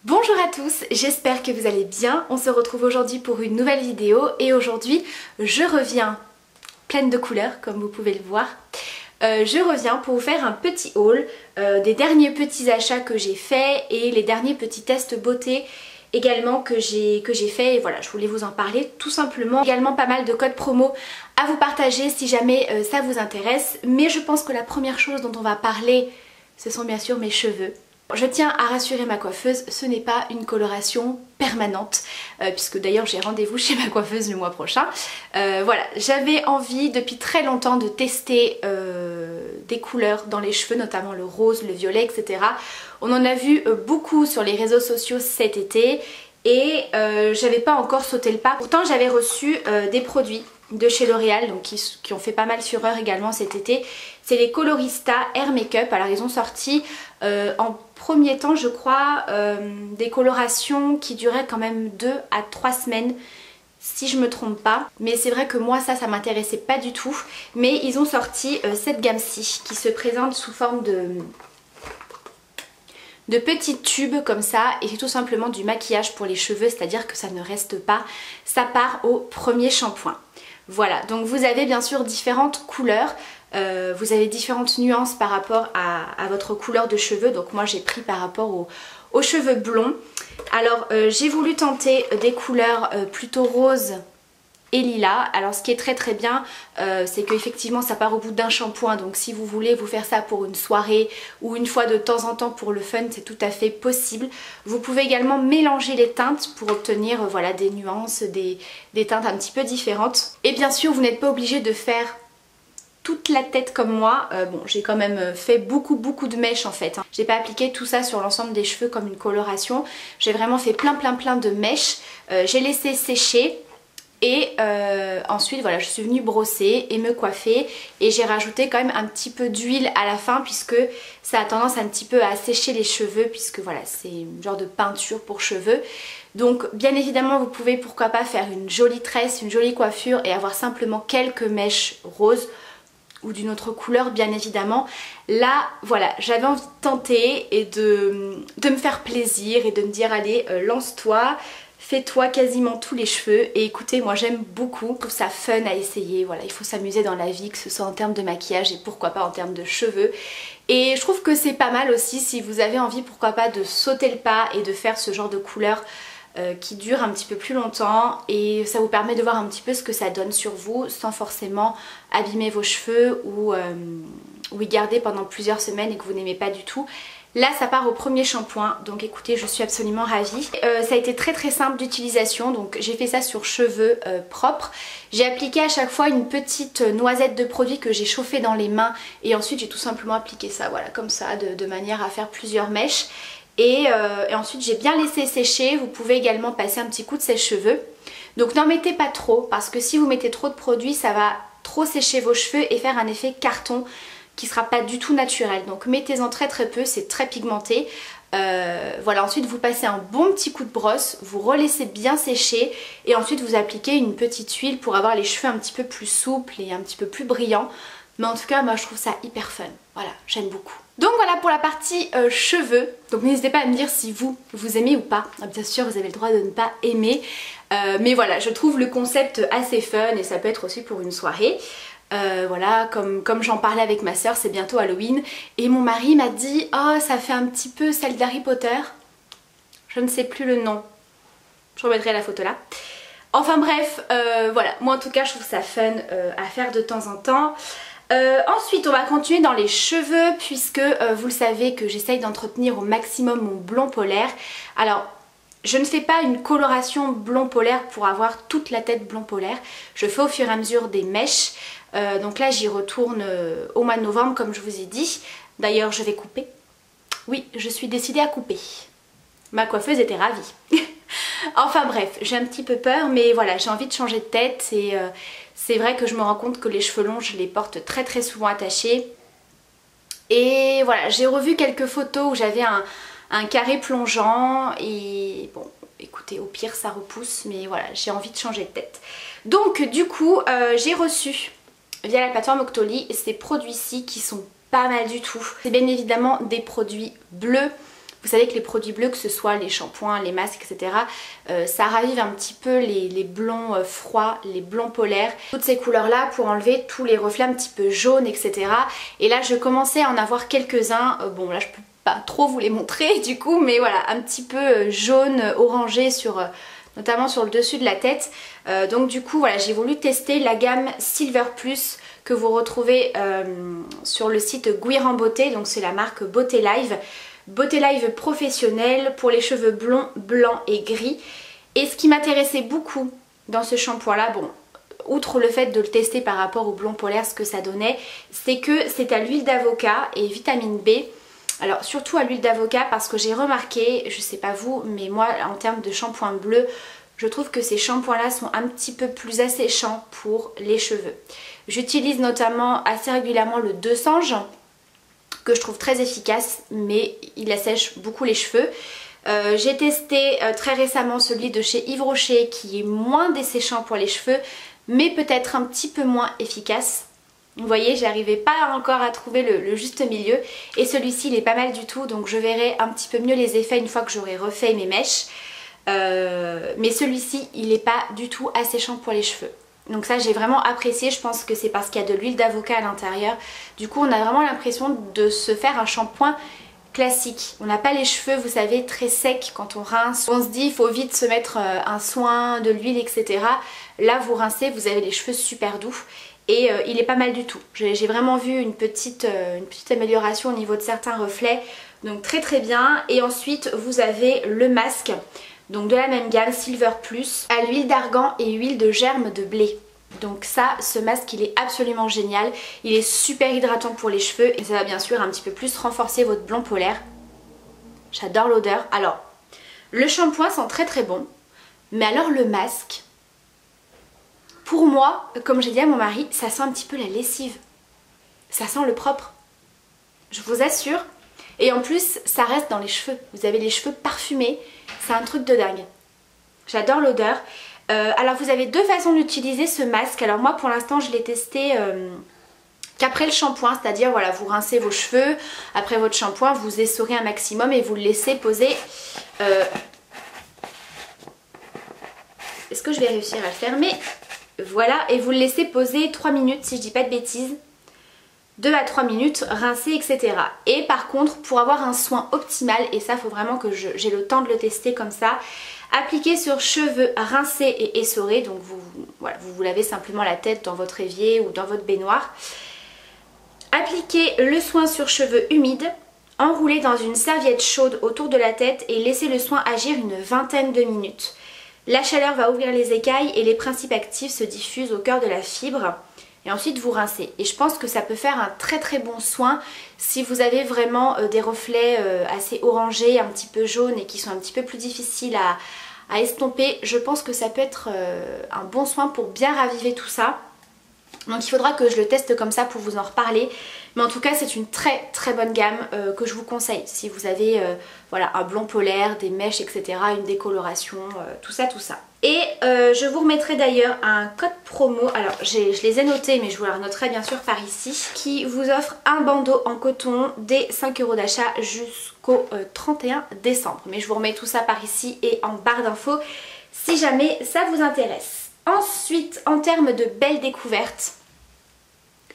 Bonjour à tous, j'espère que vous allez bien. On se retrouve aujourd'hui pour une nouvelle vidéo et aujourd'hui je reviens pleine de couleurs comme vous pouvez le voir. Je reviens pour vous faire un petit haul des derniers petits achats que j'ai faits et les derniers petits tests beauté également que j'ai fait, et voilà, je voulais vous en parler tout simplement. Également pas mal de codes promo à vous partager si jamais ça vous intéresse, mais je pense que la première chose dont on va parler ce sont bien sûr mes cheveux. Je tiens à rassurer ma coiffeuse, ce n'est pas une coloration permanente, puisque d'ailleurs j'ai rendez-vous chez ma coiffeuse le mois prochain. Voilà, j'avais envie depuis très longtemps de tester des couleurs dans les cheveux, notamment le rose, le violet, etc. On en a vu beaucoup sur les réseaux sociaux cet été et j'avais pas encore sauté le pas. Pourtant j'avais reçu des produits de chez L'Oréal, donc qui ont fait pas mal fureur également cet été. C'est les Colorista Air Makeup. Alors ils ont sorti en premier temps je crois des colorations qui duraient quand même 2 à 3 semaines si je me trompe pas, mais c'est vrai que moi ça m'intéressait pas du tout. Mais ils ont sorti cette gamme-ci qui se présente sous forme de petits tubes comme ça, et c'est tout simplement du maquillage pour les cheveux, c'est-à-dire que ça ne reste pas, ça part au premier shampoing. Voilà, donc vous avez bien sûr différentes couleurs, vous avez différentes nuances par rapport à votre couleur de cheveux. Donc moi j'ai pris par rapport aux cheveux blonds. Alors j'ai voulu tenter des couleurs plutôt roses et lilas. Alors ce qui est très bien, c'est qu'effectivement ça part au bout d'un shampoing, donc si vous voulez vous faire ça pour une soirée ou une fois de temps en temps pour le fun, c'est tout à fait possible. Vous pouvez également mélanger les teintes pour obtenir voilà, des nuances, des teintes un petit peu différentes. Et bien sûr vous n'êtes pas obligé de faire toute la tête comme moi. Bon, j'ai quand même fait beaucoup de mèches en fait. J'ai pas appliqué tout ça sur l'ensemble des cheveux comme une coloration. J'ai vraiment fait plein de mèches. J'ai laissé sécher. Et ensuite voilà, je suis venue brosser et me coiffer, et j'ai rajouté quand même un petit peu d'huile à la fin puisque ça a tendance un petit peu à assécher les cheveux, puisque voilà, c'est une genre de peinture pour cheveux. Donc bien évidemment vous pouvez pourquoi pas faire une jolie tresse, une jolie coiffure et avoir simplement quelques mèches roses ou d'une autre couleur bien évidemment. Là voilà, j'avais envie de tenter et de me faire plaisir et de me dire allez lance-toi, fais-toi quasiment tous les cheveux. Et écoutez, moi j'aime beaucoup, je trouve ça fun à essayer. Voilà, il faut s'amuser dans la vie, que ce soit en termes de maquillage et pourquoi pas en termes de cheveux. Et je trouve que c'est pas mal aussi si vous avez envie pourquoi pas de sauter le pas et de faire ce genre de couleur qui dure un petit peu plus longtemps, et ça vous permet de voir un petit peu ce que ça donne sur vous sans forcément abîmer vos cheveux ou y garder pendant plusieurs semaines et que vous n'aimez pas du tout. Là ça part au premier shampoing, donc écoutez, je suis absolument ravie. Ça a été très simple d'utilisation, donc j'ai fait ça sur cheveux propres. J'ai appliqué à chaque fois une petite noisette de produit que j'ai chauffé dans les mains, et ensuite j'ai tout simplement appliqué ça, voilà, comme ça, de manière à faire plusieurs mèches. Et ensuite j'ai bien laissé sécher. Vous pouvez également passer un petit coup de sèche-cheveux. Donc n'en mettez pas trop, parce que si vous mettez trop de produit ça va trop sécher vos cheveux et faire un effet carton qui sera pas du tout naturel. Donc mettez-en très peu, c'est très pigmenté. Voilà, ensuite vous passez un bon petit coup de brosse, vous relaissez bien sécher et ensuite vous appliquez une petite huile pour avoir les cheveux un petit peu plus souples et un petit peu plus brillants. Mais en tout cas moi je trouve ça hyper fun, voilà, j'aime beaucoup. Donc voilà pour la partie cheveux. Donc n'hésitez pas à me dire si vous aimez ou pas. Bien sûr vous avez le droit de ne pas aimer, mais voilà, je trouve le concept assez fun et ça peut être aussi pour une soirée. Voilà, comme j'en parlais avec ma soeur, c'est bientôt Halloween et mon mari m'a dit oh ça fait un petit peu celle d'Harry Potter, je ne sais plus le nom, je remettrai la photo là. Enfin bref, voilà, moi en tout cas je trouve ça fun à faire de temps en temps. Ensuite on va continuer dans les cheveux, puisque vous le savez que j'essaye d'entretenir au maximum mon blond polaire. Alors je ne fais pas une coloration blond polaire pour avoir toute la tête blond polaire, je fais au fur et à mesure des mèches. Donc là j'y retourne au mois de novembre comme je vous ai dit. D'ailleurs je vais couper. Oui, je suis décidée à couper. Ma coiffeuse était ravie. Enfin bref, j'ai un petit peu peur, mais voilà, j'ai envie de changer de tête. Et c'est vrai que je me rends compte que les cheveux longs je les porte très souvent attachés. Et voilà, j'ai revu quelques photos où j'avais un carré plongeant. Et bon, écoutez, au pire ça repousse, mais voilà, j'ai envie de changer de tête. Donc du coup j'ai reçu via la plateforme Octoly ces produits-ci qui sont pas mal du tout. C'est bien évidemment des produits bleus Vous savez que les produits bleus, que ce soit les shampoings, les masques, etc. Ça ravive un petit peu les blonds froids, les blonds polaires. Toutes ces couleurs là pour enlever tous les reflets un petit peu jaunes, etc. Et là je commençais à en avoir quelques-uns. Bon là je peux pas trop vous les montrer du coup, mais voilà, un petit peu jaune, orangé sur... notamment sur le dessus de la tête. Donc du coup voilà, j'ai voulu tester la gamme Silver Plus que vous retrouvez sur le site Guiran Beauté. Donc c'est la marque Beauté Live. Beauté Live professionnelle pour les cheveux blonds, blancs et gris. Et ce qui m'intéressait beaucoup dans ce shampoing là, bon, outre le fait de le tester par rapport au blond polaire, ce que ça donnait, c'est que c'est à l'huile d'avocat et vitamine B. Alors surtout à l'huile d'avocat parce que j'ai remarqué, je sais pas vous, mais moi en termes de shampoing bleu, je trouve que ces shampoings là sont un petit peu plus asséchants pour les cheveux. J'utilise notamment assez régulièrement le 200 que je trouve très efficace, mais il assèche beaucoup les cheveux. J'ai testé très récemment celui de chez Yves Rocher qui est moins desséchant pour les cheveux, mais peut-être un petit peu moins efficace. Vous voyez, j'arrivais pas encore à trouver le juste milieu, et celui-ci il est pas mal du tout, donc je verrai un petit peu mieux les effets une fois que j'aurai refait mes mèches. Mais celui-ci il est pas du tout asséchant pour les cheveux. Donc ça j'ai vraiment apprécié, je pense que c'est parce qu'il y a de l'huile d'avocat à l'intérieur. Du coup on a vraiment l'impression de se faire un shampoing classique. On n'a pas les cheveux, vous savez, très secs quand on rince. On se dit il faut vite se mettre un soin, de l'huile, etc. Là vous rincez, vous avez les cheveux super doux. Et il est pas mal du tout. J'ai vraiment vu une petite amélioration au niveau de certains reflets. Donc très très bien. Et ensuite vous avez le masque. Donc de la même gamme, Silver Plus, à l'huile d'argan et huile de germe de blé. Donc ça, ce masque il est absolument génial. Il est super hydratant pour les cheveux et ça va bien sûr un petit peu plus renforcer votre blond polaire. J'adore l'odeur. Alors, le shampoing sent très très bon. Mais alors le masque, pour moi, comme j'ai dit à mon mari, ça sent un petit peu la lessive. Ça sent le propre. Je vous assure. Et en plus, ça reste dans les cheveux. Vous avez les cheveux parfumés. C'est un truc de dingue. J'adore l'odeur. Alors vous avez deux façons d'utiliser ce masque. Alors moi pour l'instant je l'ai testé qu'après le shampoing. C'est-à-dire voilà, vous rincez vos cheveux. Après votre shampoing, vous essorez un maximum et vous le laissez poser. Est-ce que je vais réussir à le fermer? Voilà, et vous le laissez poser 3 minutes si je dis pas de bêtises. 2 à 3 minutes, rincer, etc. Et par contre, pour avoir un soin optimal, et ça faut vraiment que j'ai le temps de le tester comme ça, appliquer sur cheveux rincés et essorés. Donc voilà, vous lavez simplement la tête dans votre évier ou dans votre baignoire. Appliquez le soin sur cheveux humides, enroulez dans une serviette chaude autour de la tête et laissez le soin agir une vingtaine de minutes. La chaleur va ouvrir les écailles et les principes actifs se diffusent au cœur de la fibre. Et ensuite vous rincez. Et je pense que ça peut faire un très très bon soin si vous avez vraiment des reflets assez orangés, un petit peu jaunes et qui sont un petit peu plus difficiles à estomper. Je pense que ça peut être un bon soin pour bien raviver tout ça. Donc il faudra que je le teste comme ça pour vous en reparler. Mais en tout cas c'est une très très bonne gamme que je vous conseille. Si vous avez voilà, un blond polaire, des mèches, etc. Une décoloration, tout ça tout ça. Et je vous remettrai d'ailleurs un code promo, alors je les ai notés mais je vous les renoterai bien sûr par ici, qui vous offre un bandeau en coton dès 5 € d'achat jusqu'au 31 décembre. Mais je vous remets tout ça par ici et en barre d'infos si jamais ça vous intéresse. Ensuite, en termes de belles découvertes,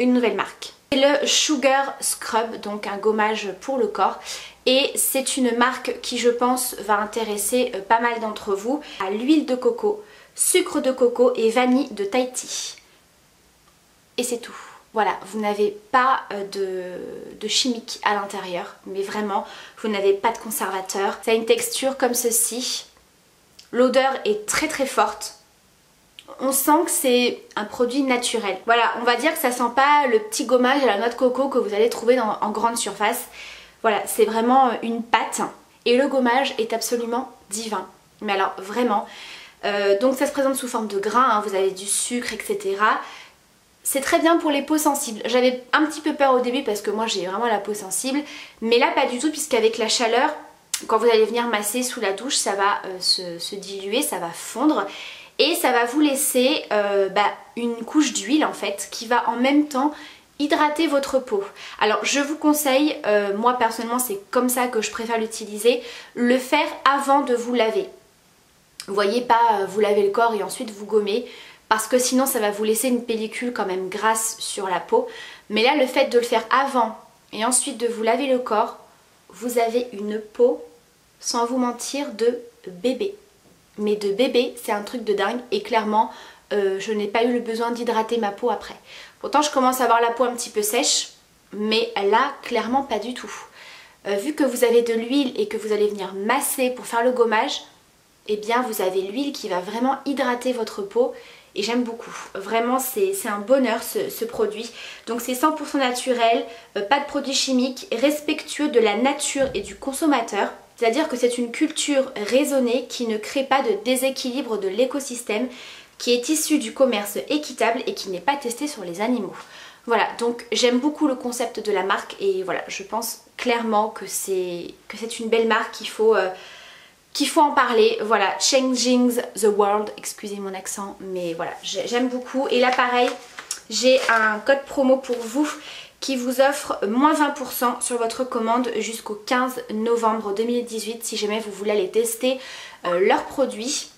une nouvelle marque. C'est le Sugar Scrub, donc un gommage pour le corps. Et c'est une marque qui je pense va intéresser pas mal d'entre vous. À l'huile de coco, sucre de coco et vanille de Tahiti. Et c'est tout. Voilà, vous n'avez pas de chimique à l'intérieur, mais vraiment, vous n'avez pas de conservateur. Ça a une texture comme ceci. L'odeur est très très forte. On sent que c'est un produit naturel. Voilà, on va dire que ça sent pas le petit gommage à la noix de coco que vous allez trouver en grande surface. Voilà, c'est vraiment une pâte et le gommage est absolument divin. Mais alors vraiment, donc ça se présente sous forme de grains, hein, vous avez du sucre, etc. C'est très bien pour les peaux sensibles. J'avais un petit peu peur au début parce que moi j'ai vraiment la peau sensible, mais là pas du tout puisqu'avec la chaleur, quand vous allez venir masser sous la douche, ça va se diluer, ça va fondre. Et ça va vous laisser une couche d'huile en fait qui va en même temps Hydratez votre peau. Alors je vous conseille, moi personnellement c'est comme ça que je préfère l'utiliser, le faire avant de vous laver. Vous voyez, pas vous laver le corps et ensuite vous gommer, parce que sinon ça va vous laisser une pellicule quand même grasse sur la peau. Mais là le fait de le faire avant et ensuite de vous laver le corps, vous avez une peau, sans vous mentir, de bébé. Mais de bébé, c'est un truc de dingue et clairement je n'ai pas eu le besoin d'hydrater ma peau après. Pourtant je commence à avoir la peau un petit peu sèche, mais là clairement pas du tout. Vu que vous avez de l'huile et que vous allez venir masser pour faire le gommage, eh bien vous avez l'huile qui va vraiment hydrater votre peau et j'aime beaucoup. Vraiment c'est un bonheur ce produit. Donc c'est 100% naturel, pas de produits chimiques, respectueux de la nature et du consommateur. C'est-à-dire que c'est une culture raisonnée qui ne crée pas de déséquilibre de l'écosystème, qui est issue du commerce équitable et qui n'est pas testé sur les animaux. Voilà, donc j'aime beaucoup le concept de la marque et voilà, je pense clairement que c'est une belle marque, qu'il faut en parler. Voilà, Changing the World, excusez mon accent, mais voilà, j'aime beaucoup. Et là pareil, j'ai un code promo pour vous qui vous offre moins 20% sur votre commande jusqu'au 15 novembre 2018 si jamais vous voulez aller tester leurs produits.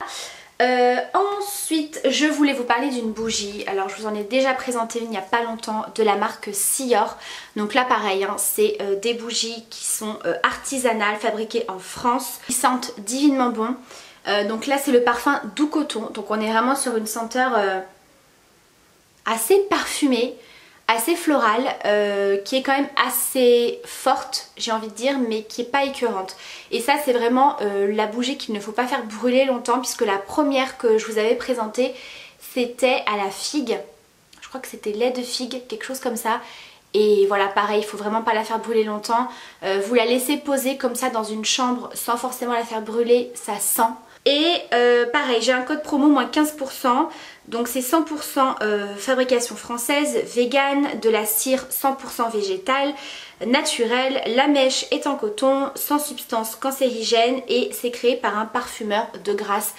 Ensuite je voulais vous parler d'une bougie. Alors je vous en ai déjà présenté une il n'y a pas longtemps, de la marque Sior. Donc là pareil hein, c'est des bougies qui sont artisanales, fabriquées en France, qui sentent divinement bon. Donc là c'est le parfum Doux Coton, donc on est vraiment sur une senteur assez parfumée, assez florale, qui est quand même assez forte, j'ai envie de dire, mais qui n'est pas écœurante. Et ça c'est vraiment la bougie qu'il ne faut pas faire brûler longtemps, puisque la première que je vous avais présentée c'était à la figue, je crois que c'était lait de figue, quelque chose comme ça. Et voilà pareil, il faut vraiment pas la faire brûler longtemps, vous la laissez poser comme ça dans une chambre sans forcément la faire brûler, ça sent. Et pareil, j'ai un code promo moins 15%, donc c'est 100% fabrication française, vegan, de la cire 100% végétale, naturelle, la mèche est en coton, sans substance cancérigène et c'est créé par un parfumeur de Grasse.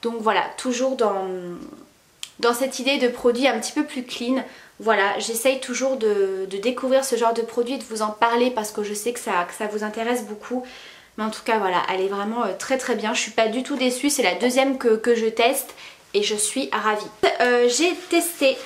Donc voilà, toujours dans cette idée de produit un petit peu plus clean. Voilà, j'essaye toujours de découvrir ce genre de produit et de vous en parler parce que je sais que ça vous intéresse beaucoup. Mais en tout cas voilà, elle est vraiment très très bien, je suis pas du tout déçue, c'est la deuxième que je teste et je suis ravie. J'ai testé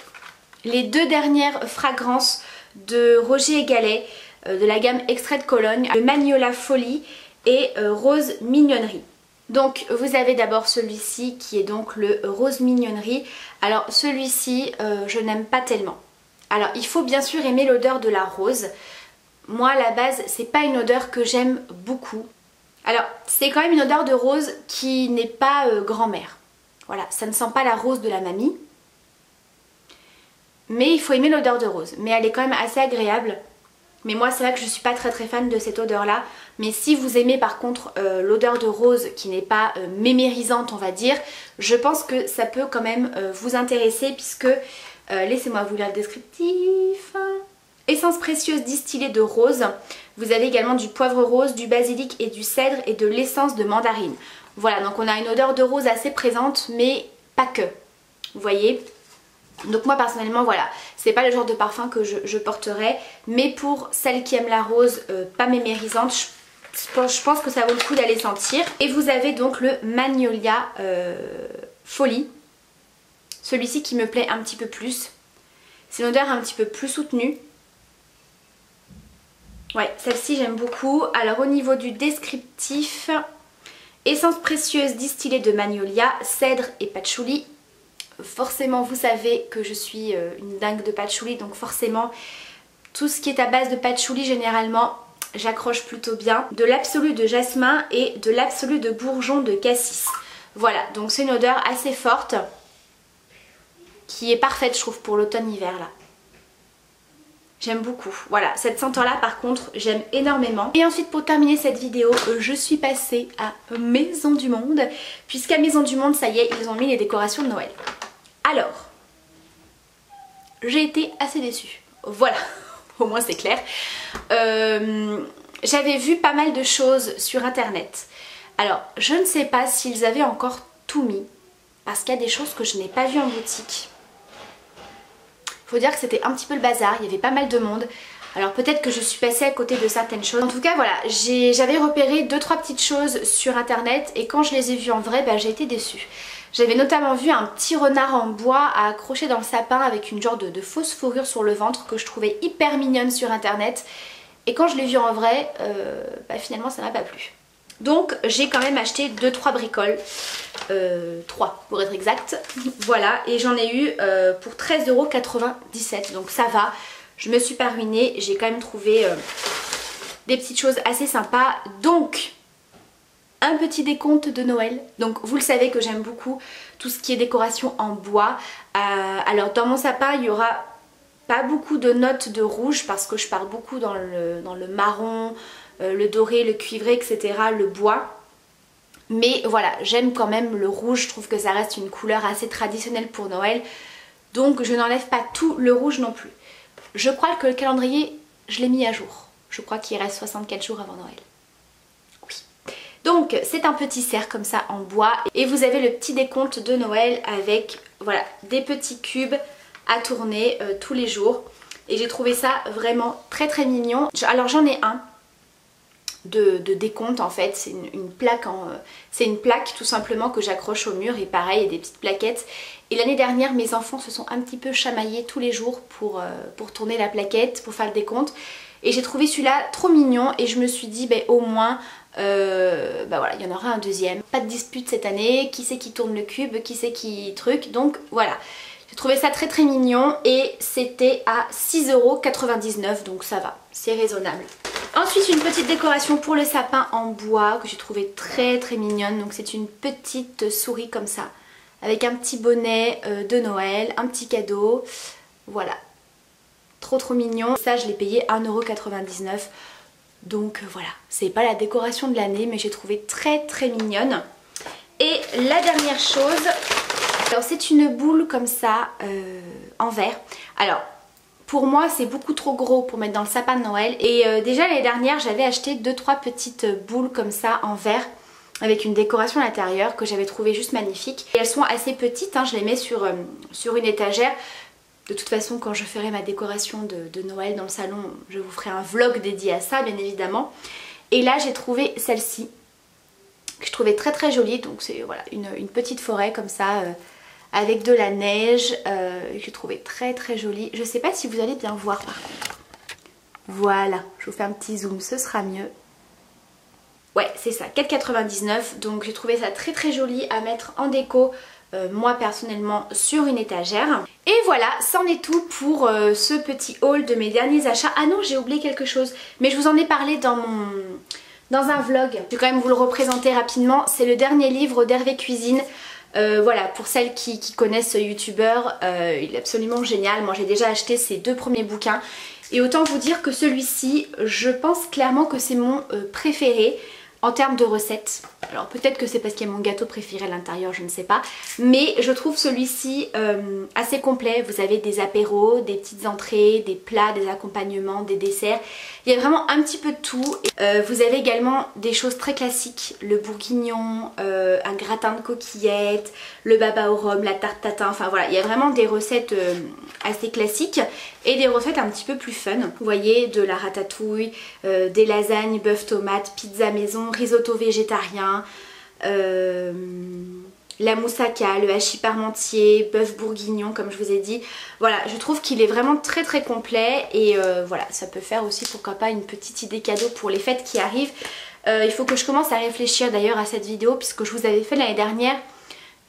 les deux dernières fragrances de Roger & Gallet, de la gamme Extrait de Cologne, le Magnolia Folie et Rose Mignonnerie. Donc vous avez d'abord celui-ci qui est donc le Rose Mignonnerie. Alors celui-ci je n'aime pas tellement. Alors il faut bien sûr aimer l'odeur de la rose. Moi à la base c'est pas une odeur que j'aime beaucoup. Alors c'est quand même une odeur de rose qui n'est pas grand-mère. Voilà, ça ne sent pas la rose de la mamie. Mais il faut aimer l'odeur de rose. Mais elle est quand même assez agréable. Mais moi c'est vrai que je suis pas très fan de cette odeur là. Mais si vous aimez par contre l'odeur de rose qui n'est pas mémérisante on va dire, je pense que ça peut quand même vous intéresser puisque, laissez-moi vous lire le descriptif. Essence précieuse distillée de rose. Vous avez également du poivre rose, du basilic et du cèdre et de l'essence de mandarine. Voilà, donc on a une odeur de rose assez présente mais pas que. Vous voyez ? Donc moi personnellement voilà, c'est pas le genre de parfum que je porterais, mais pour celles qui aiment la rose pas mémérisante, je pense que ça vaut le coup d'aller sentir. Et vous avez donc le Magnolia Folie, celui-ci qui me plaît un petit peu plus. C'est une odeur un petit peu plus soutenue. Ouais, celle-ci j'aime beaucoup. Alors au niveau du descriptif, essence précieuse distillée de magnolia, cèdre et patchouli. Forcément vous savez que je suis une dingue de patchouli, donc forcément tout ce qui est à base de patchouli généralement j'accroche plutôt bien. De l'absolu de jasmin et de l'absolu de bourgeon de cassis. Voilà, donc c'est une odeur assez forte qui est parfaite je trouve pour l'automne-hiver là. J'aime beaucoup. Voilà, cette senteur là par contre j'aime énormément. Et ensuite pour terminer cette vidéo, je suis passée à Maison du Monde. Puisqu'à Maison du Monde, ça y est, ils ont mis les décorations de Noël. Alors, j'ai été assez déçue. Voilà, au moins c'est clair. J'avais vu pas mal de choses sur internet. Alors, je ne sais pas s'ils avaient encore tout mis. Parce qu'il y a des choses que je n'ai pas vues en boutique. Faut dire que c'était un petit peu le bazar, il y avait pas mal de monde. Alors peut-être que je suis passée à côté de certaines choses. En tout cas voilà, j'avais repéré 2-3 petites choses sur internet et quand je les ai vues en vrai, j'ai été déçue. J'avais notamment vu un petit renard en bois à accrocher dans le sapin avec une genre de fausse fourrure sur le ventre que je trouvais hyper mignonne sur internet. Et quand je l'ai vu en vrai, finalement ça m'a pas plu. Donc j'ai quand même acheté 2-3 bricoles, 3 pour être exact. Voilà, et j'en ai eu pour 13,97 €, donc ça va. Je me suis pas ruinée, j'ai quand même trouvé des petites choses assez sympas. Donc, un petit décompte de Noël. Donc vous le savez que j'aime beaucoup tout ce qui est décoration en bois. Alors dans mon sapin, il n'y aura pas beaucoup de notes de rouge parce que je pars beaucoup dans le marron, le doré, le cuivré, etc., le bois. Mais voilà, j'aime quand même le rouge, je trouve que ça reste une couleur assez traditionnelle pour Noël. Donc je n'enlève pas tout le rouge non plus. Je crois que le calendrier, je l'ai mis à jour. Je crois qu'il reste 64 jours avant Noël. Oui. Donc c'est un petit cerf comme ça en bois. Et vous avez le petit décompte de Noël avec voilà, des petits cubes à tourner tous les jours. Et j'ai trouvé ça vraiment très très mignon. Alors j'en ai un de décompte en fait, c'est une plaque c'est une plaque tout simplement que j'accroche au mur et pareil, il y a des petites plaquettes. Et l'année dernière mes enfants se sont un petit peu chamaillés tous les jours pour tourner la plaquette, pour faire le décompte. Et j'ai trouvé celui-là trop mignon et je me suis dit au moins voilà, il y en aura un deuxième. Pas de dispute cette année, qui c'est qui tourne le cube, qui c'est qui truc, donc voilà. J'ai trouvé ça très très mignon et c'était à 6,99 €, donc ça va, c'est raisonnable. Ensuite une petite décoration pour le sapin en bois que j'ai trouvé très très mignonne. Donc c'est une petite souris comme ça avec un petit bonnet de Noël, un petit cadeau. Voilà, trop trop mignon. Ça je l'ai payé 1,99 €. Donc voilà, c'est pas la décoration de l'année mais j'ai trouvé très très mignonne. Et la dernière chose, alors c'est une boule comme ça en verre. Alors pour moi c'est beaucoup trop gros pour mettre dans le sapin de Noël. Et déjà l'année dernière j'avais acheté 2-3 petites boules comme ça en verre avec une décoration à l'intérieur que j'avais trouvé juste magnifique. Et elles sont assez petites, hein, je les mets sur une étagère. De toute façon quand je ferai ma décoration de Noël dans le salon, je vous ferai un vlog dédié à ça bien évidemment. Et là j'ai trouvé celle-ci que je trouvais très très jolie. Donc c'est voilà, une petite forêt comme ça avec de la neige que j'ai trouvé très très jolie. Je sais pas si vous allez bien voir par contre. Voilà, je vous fais un petit zoom, ce sera mieux. Ouais c'est ça, 4,99 €. Donc j'ai trouvé ça très très joli à mettre en déco. Moi personnellement sur une étagère. Et voilà, c'en est tout pour ce petit haul de mes derniers achats. Ah non, j'ai oublié quelque chose, mais je vous en ai parlé dans un vlog. Je vais quand même vous le représenter rapidement. C'est le dernier livre d'Hervé Cuisine. Voilà, pour celles qui connaissent ce youtubeur, il est absolument génial. Moi j'ai déjà acheté ses 2 premiers bouquins. Et autant vous dire que celui-ci, je pense clairement que c'est mon préféré. En termes de recettes, alors peut-être que c'est parce qu'il y a mon gâteau préféré à l'intérieur, je ne sais pas. Mais je trouve celui-ci assez complet. Vous avez des apéros, des petites entrées, des plats, des accompagnements, des desserts. Il y a vraiment un petit peu de tout. Vous avez également des choses très classiques. Le bourguignon, un gratin de coquillettes, le baba au rhum, la tarte tatin. Enfin voilà, il y a vraiment des recettes assez classiques et des recettes un petit peu plus fun. Vous voyez, de la ratatouille, des lasagnes, bœuf tomate, pizza maison, risotto végétarien, la moussaka, le hachis parmentier, bœuf bourguignon comme je vous ai dit. Voilà, je trouve qu'il est vraiment très très complet et voilà, ça peut faire aussi pourquoi pas une petite idée cadeau pour les fêtes qui arrivent. Il faut que je commence à réfléchir d'ailleurs à cette vidéo puisque je vous avais fait l'année dernière,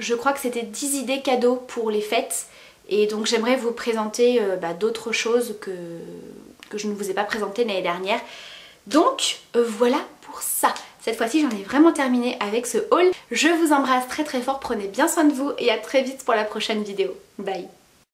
je crois que c'était 10 idées cadeaux pour les fêtes. Et donc j'aimerais vous présenter d'autres choses que je ne vous ai pas présentées l'année dernière. Donc voilà pour ça. Cette fois-ci j'en ai vraiment terminé avec ce haul. Je vous embrasse très très fort, prenez bien soin de vous et à très vite pour la prochaine vidéo. Bye.